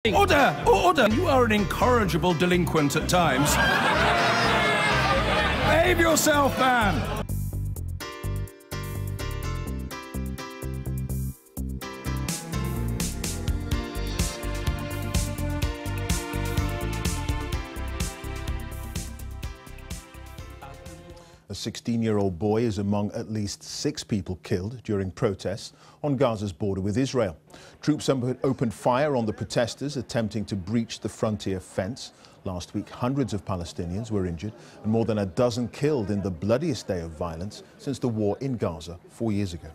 Order! Order! You are an incorrigible delinquent at times. Behave yourself, man! A 16-year-old boy is among at least 6 people killed during protests on Gaza's border with Israel. Troops opened fire on the protesters attempting to breach the frontier fence. Last week, hundreds of Palestinians were injured and more than a dozen killed in the bloodiest day of violence since the war in Gaza 4 years ago.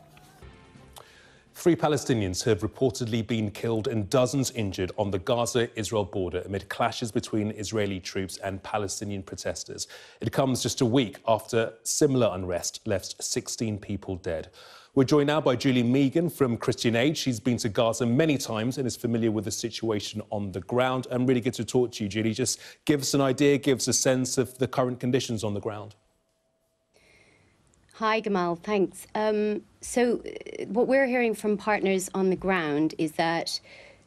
3 Palestinians have reportedly been killed and dozens injured on the Gaza-Israel border amid clashes between Israeli troops and Palestinian protesters. It comes just a week after similar unrest left 16 people dead. We're joined now by Julie Megan from Christian Aid. She's been to Gaza many times and is familiar with the situation on the ground. I'm really good to talk to you, Julie. Just give us an idea, give us a sense of the current conditions on the ground. Hi, Gamal. Thanks. So what we're hearing from partners on the ground is that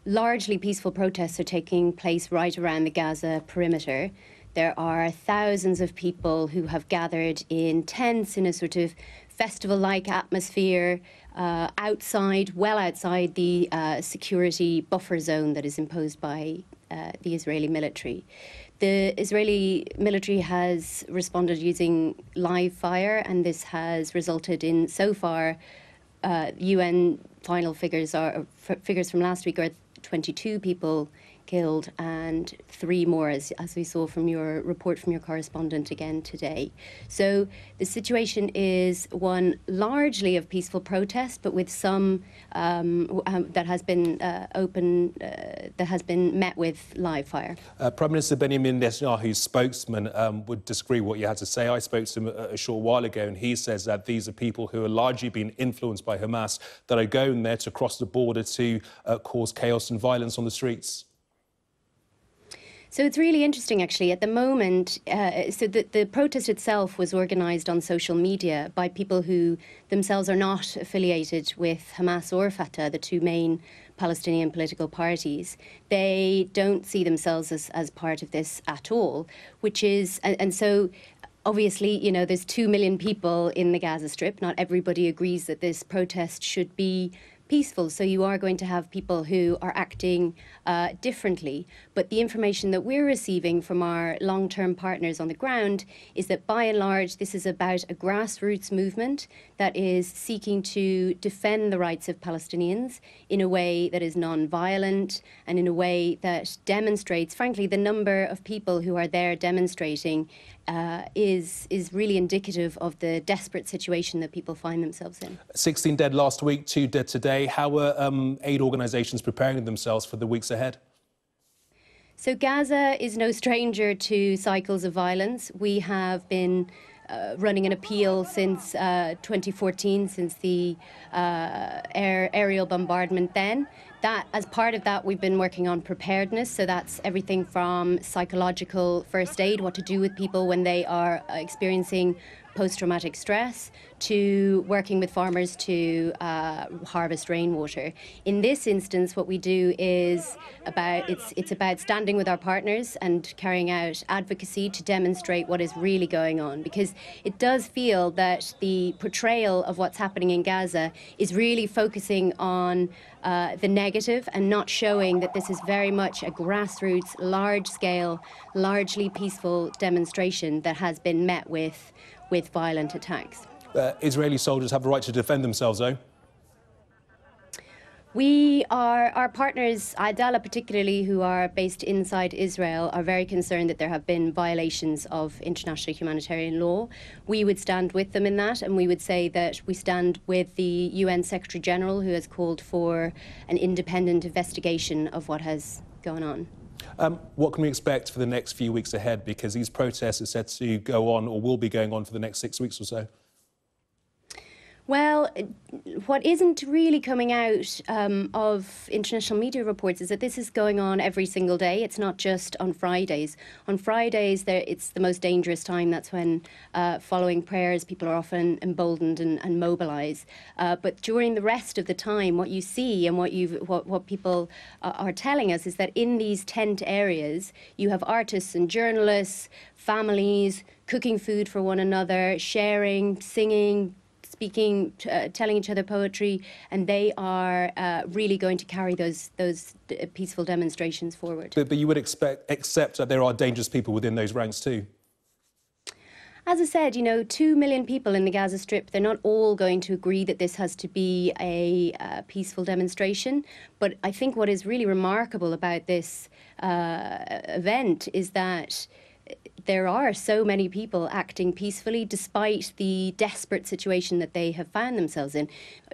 largely peaceful protests are taking place right around the Gaza perimeter. There are thousands of people who have gathered in tents in a sort of festival-like atmosphere outside, well outside the security buffer zone that is imposed by the Israeli military. The Israeli military has responded using live fire, and this has resulted in, so far, UN final figures from last week are 22 people killed and 3 more, as we saw from your report from your correspondent again today. So the situation is one largely of peaceful protest, but with some that has been that has been met with live fire. Prime Minister Benjamin Netanyahu's spokesman would disagree with what you had to say. I spoke to him a short while ago, and he says that these are people who are largely being influenced by Hamas that are going there to cross the border to cause chaos and violence on the streets. So it's really interesting, actually. At the moment, the protest itself was organised on social media by people who themselves are not affiliated with Hamas or Fatah, the 2 main Palestinian political parties. They don't see themselves as part of this at all, which is, and so obviously, you know, there's 2 million people in the Gaza Strip. Not everybody agrees that this protest should be peaceful, so you are going to have people who are acting differently. But the information that we're receiving from our long-term partners on the ground is that, by and large, this is about a grassroots movement that is seeking to defend the rights of Palestinians in a way that is non-violent and in a way that demonstrates, frankly, the number of people who are there demonstrating is really indicative of the desperate situation that people find themselves in. 16 dead last week, 2 dead today. How are aid organisations preparing themselves for the weeks ahead? So Gaza is no stranger to cycles of violence. We have been running an appeal since 2014, since the aerial bombardment then. As part of that, we've been working on preparedness. So that's everything from psychological first aid, what to do with people when they are experiencing post-traumatic stress, to working with farmers to harvest rainwater. In this instance, what we do is it's about standing with our partners and carrying out advocacy to demonstrate what is really going on, because it does feel that the portrayal of what's happening in Gaza is really focusing on the negative and not showing that this is very much a grassroots, large-scale, largely peaceful demonstration that has been met with violent attacks. Israeli soldiers have a right to defend themselves, though? Our partners, Adala particularly, who are based inside Israel, are very concerned that there have been violations of international humanitarian law. We would stand with them in that, and we would say that we stand with the UN Secretary General, who has called for an independent investigation of what has gone on. What can we expect for the next few weeks ahead? Because these protests are set to go on, or will be going on, for the next 6 weeks or so. Well, what isn't really coming out of international media reports is that this is going on every single day. It's not just on Fridays. On Fridays, it's the most dangerous time. That's when, following prayers, people are often emboldened and mobilise. But during the rest of the time, what you see and what people are telling us is that in these tent areas, you have artists and journalists, families, cooking food for one another, sharing, singing, speaking, telling each other poetry, and they are really going to carry those peaceful demonstrations forward. But you would accept that there are dangerous people within those ranks too? As I said, 2 million people in the Gaza Strip, they're not all going to agree that this has to be a peaceful demonstration. But I think what is really remarkable about this event is that there are so many people acting peacefully despite the desperate situation that they have found themselves in.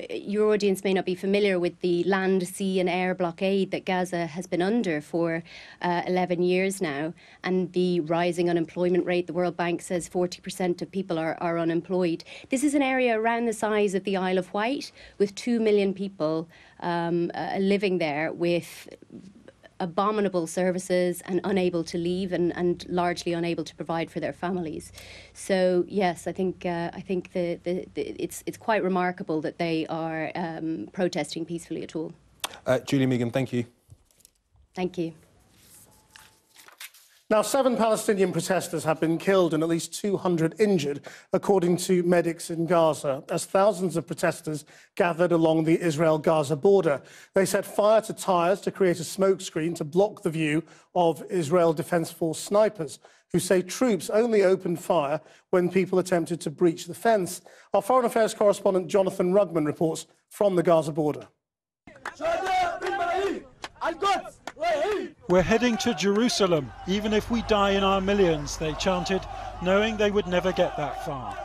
Your audience may not be familiar with the land, sea and air blockade that Gaza has been under for 11 years now, and the rising unemployment rate. The World Bank says 40% of people are unemployed. This is an area around the size of the Isle of Wight, with 2 million people living there with abominable services and unable to leave and largely unable to provide for their families. So yes, I think it's quite remarkable that they are protesting peacefully at all. Julie Megan, thank you. Thank you. Now, 7 Palestinian protesters have been killed and at least 200 injured, according to medics in Gaza, as thousands of protesters gathered along the Israel-Gaza border. They set fire to tyres to create a smokescreen to block the view of Israel Defense Force snipers, who say troops only opened fire when people attempted to breach the fence. Our Foreign Affairs correspondent Jonathan Rugman reports from the Gaza border. We're heading to Jerusalem, even if we die in our millions, they chanted, knowing they would never get that far.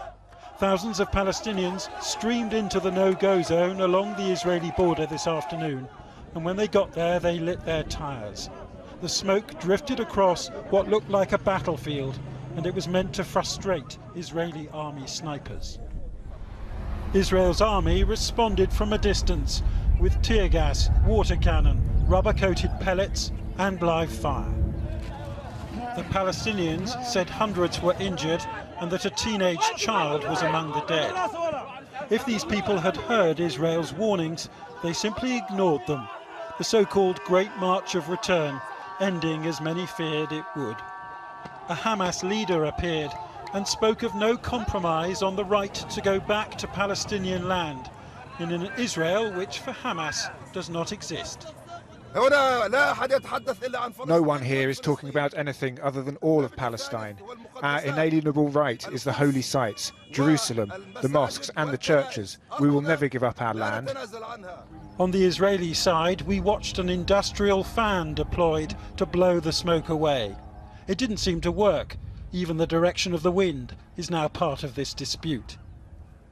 Thousands of Palestinians streamed into the no-go zone along the Israeli border this afternoon, and when they got there, they lit their tyres. The smoke drifted across what looked like a battlefield, and it was meant to frustrate Israeli army snipers. Israel's army responded from a distance with tear gas, water cannon, rubber-coated pellets and live fire. The Palestinians said hundreds were injured and that a teenage child was among the dead. If these people had heard Israel's warnings, they simply ignored them, the so-called Great March of Return ending as many feared it would. A Hamas leader appeared and spoke of no compromise on the right to go back to Palestinian land in an Israel which for Hamas does not exist. No one here is talking about anything other than all of Palestine. Our inalienable right is the holy sites, Jerusalem, the mosques and the churches. We will never give up our land. On the Israeli side, we watched an industrial fan deployed to blow the smoke away. It didn't seem to work. Even the direction of the wind is now part of this dispute.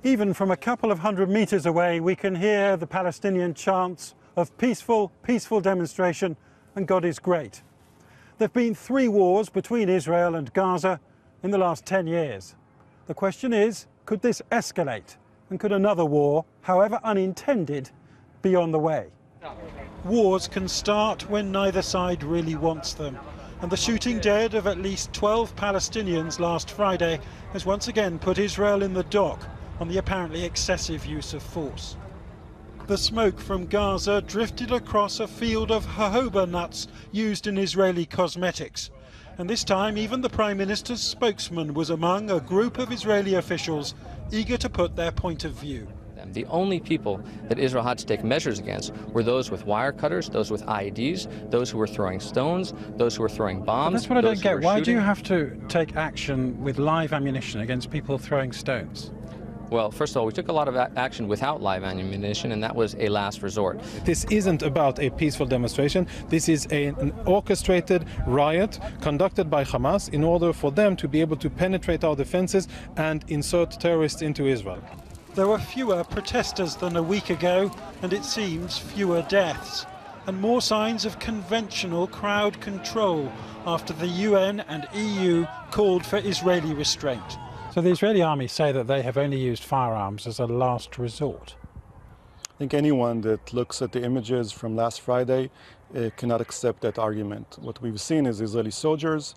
Even from a couple of hundred meters away, we can hear the Palestinian chants of peaceful demonstration and God is great. There have been 3 wars between Israel and Gaza in the last 10 years. The question is, could this escalate? And could another war, however unintended, be on the way? Wars can start when neither side really wants them. And the shooting dead of at least 12 Palestinians last Friday has once again put Israel in the dock on the apparently excessive use of force. The smoke from Gaza drifted across a field of jojoba nuts used in Israeli cosmetics. And this time, even the Prime Minister's spokesman was among a group of Israeli officials eager to put their point of view. The only people that Israel had to take measures against were those with wire cutters, those with IEDs, those who were throwing stones, those who were throwing bombs. But that's what I don't get. Why do you have to take action with live ammunition against people throwing stones? Well, first of all, we took a lot of action without live ammunition, and that was a last resort. This isn't about a peaceful demonstration. This is an orchestrated riot conducted by Hamas in order for them to be able to penetrate our defenses and insert terrorists into Israel. There were fewer protesters than a week ago, and it seems fewer deaths, and more signs of conventional crowd control after the UN and EU called for Israeli restraint. So the Israeli army say that they have only used firearms as a last resort. I think anyone that looks at the images from last Friday cannot accept that argument. What we've seen is Israeli soldiers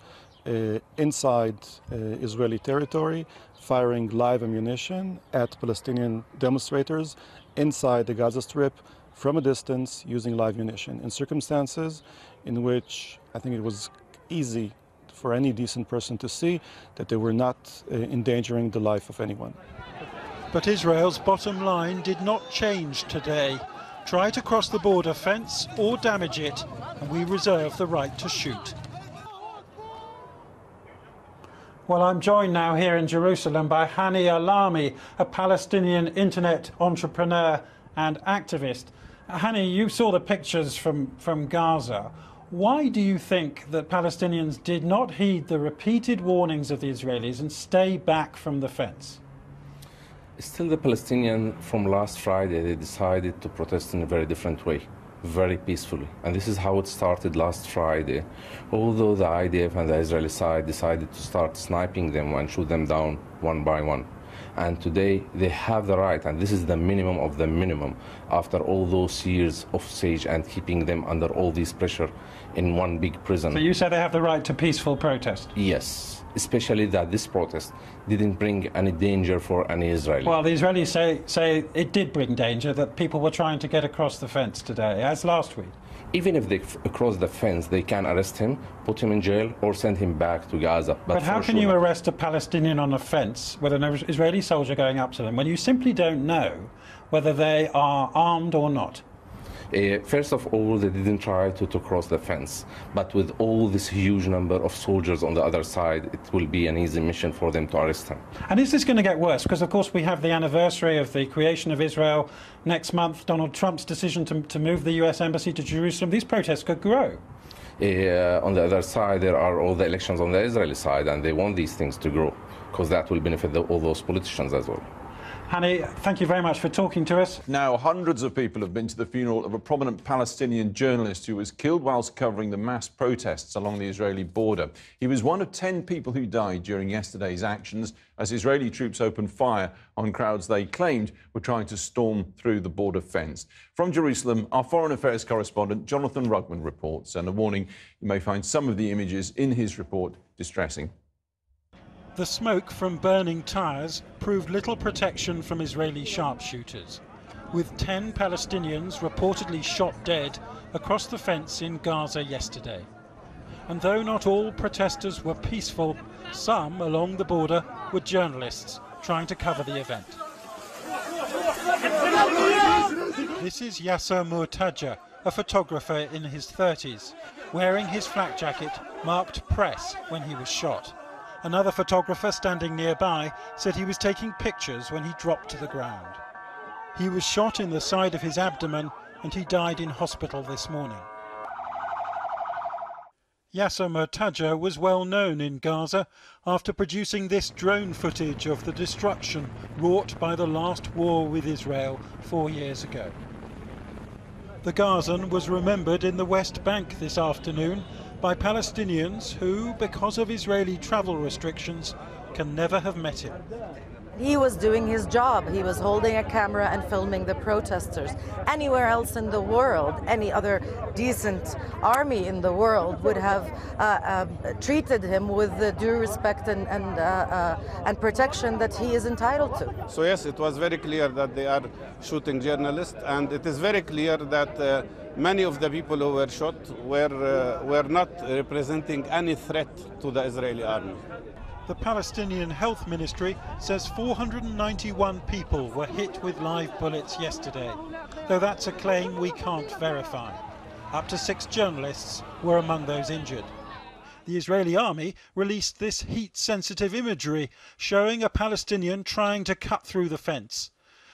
inside Israeli territory firing live ammunition at Palestinian demonstrators inside the Gaza Strip from a distance using live ammunition in circumstances in which I think it was easy for any decent person to see that they were not endangering the life of anyone. But Israel's bottom line did not change today. Try to cross the border fence or damage it, and we reserve the right to shoot. Well, I'm joined now here in Jerusalem by Hani Alami, a Palestinian internet entrepreneur and activist. Hani, you saw the pictures from Gaza. Why do you think that Palestinians did not heed the repeated warnings of the Israelis and stay back from the fence? Still, the Palestinians from last Friday, they decided to protest in a very different way, very peacefully. And this is how it started last Friday. Although the IDF and the Israeli side decided to start sniping them and shoot them down one by one. And today they have the right, and this is the minimum of the minimum, after all those years of siege and keeping them under all this pressure in one big prison. So you say they have the right to peaceful protest? Yes, especially that this protest didn't bring any danger for any Israeli. Well, the Israelis say it did bring danger, that people were trying to get across the fence today, as last week. Even if they cross the fence, they can arrest him, put him in jail, or send him back to Gaza. But how can you arrest a Palestinian on a fence with an Israeli soldier going up to them when you simply don't know whether they are armed or not? First of all, they didn't try to cross the fence. But with all this huge number of soldiers on the other side, it will be an easy mission for them to arrest him. And is this going to get worse? Because, of course, we have the anniversary of the creation of Israel next month, Donald Trump's decision to move the US embassy to Jerusalem. These protests could grow. On the other side, there are all the elections on the Israeli side, and they want these things to grow, because that will benefit all those politicians as well. Hani, thank you very much for talking to us. Now, hundreds of people have been to the funeral of a prominent Palestinian journalist who was killed whilst covering the mass protests along the Israeli border. He was one of 10 people who died during yesterday's actions as Israeli troops opened fire on crowds they claimed were trying to storm through the border fence. From Jerusalem, our foreign affairs correspondent Jonathan Rugman reports, and a warning, you may find some of the images in his report distressing. The smoke from burning tyres proved little protection from Israeli sharpshooters, with 10 Palestinians reportedly shot dead across the fence in Gaza yesterday. And though not all protesters were peaceful, some along the border were journalists trying to cover the event. This is Yasser Murtaja, a photographer in his 30s, wearing his flak jacket marked press when he was shot. Another photographer standing nearby said he was taking pictures when he dropped to the ground. He was shot in the side of his abdomen and he died in hospital this morning. Yasser Murtaja was well known in Gaza after producing this drone footage of the destruction wrought by the last war with Israel 4 years ago. The Gazan was remembered in the West Bank this afternoon by Palestinians who, because of Israeli travel restrictions, can never have met him. He was doing his job. He was holding a camera and filming the protesters. Anywhere else in the world, any other decent army in the world would have treated him with the due respect and protection that he is entitled to. So yes, it was very clear that they are shooting journalists, and it is very clear that many of the people who were shot were not representing any threat to the Israeli army. The Palestinian Health Ministry says 491 people were hit with live bullets yesterday, though that's a claim we can't verify. Up to 6 journalists were among those injured. The Israeli army released this heat-sensitive imagery showing a Palestinian trying to cut through the fence.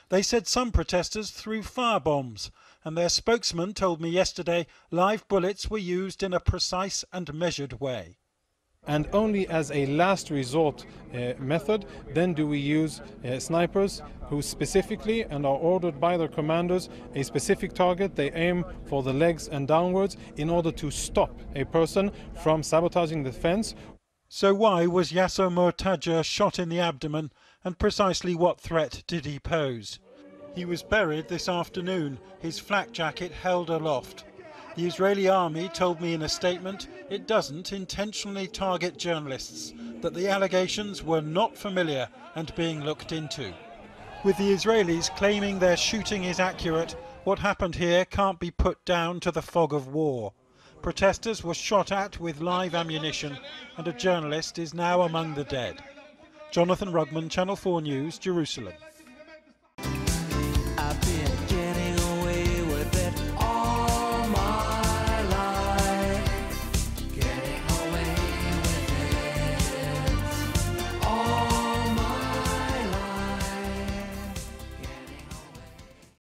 They said some protesters threw firebombs, and their spokesman told me yesterday live bullets were used in a precise and measured way. And only as a last resort method, then do we use snipers who specifically and are ordered by their commanders a specific target. They aim for the legs and downwards in order to stop a person from sabotaging the fence. So why was Yasser Mortaja shot in the abdomen, and precisely what threat did he pose? He was buried this afternoon, his flak jacket held aloft. The Israeli army told me in a statement it doesn't intentionally target journalists, that the allegations were not familiar and being looked into. With the Israelis claiming their shooting is accurate, what happened here can't be put down to the fog of war. Protesters were shot at with live ammunition, and a journalist is now among the dead. Jonathan Rugman, Channel 4 News, Jerusalem.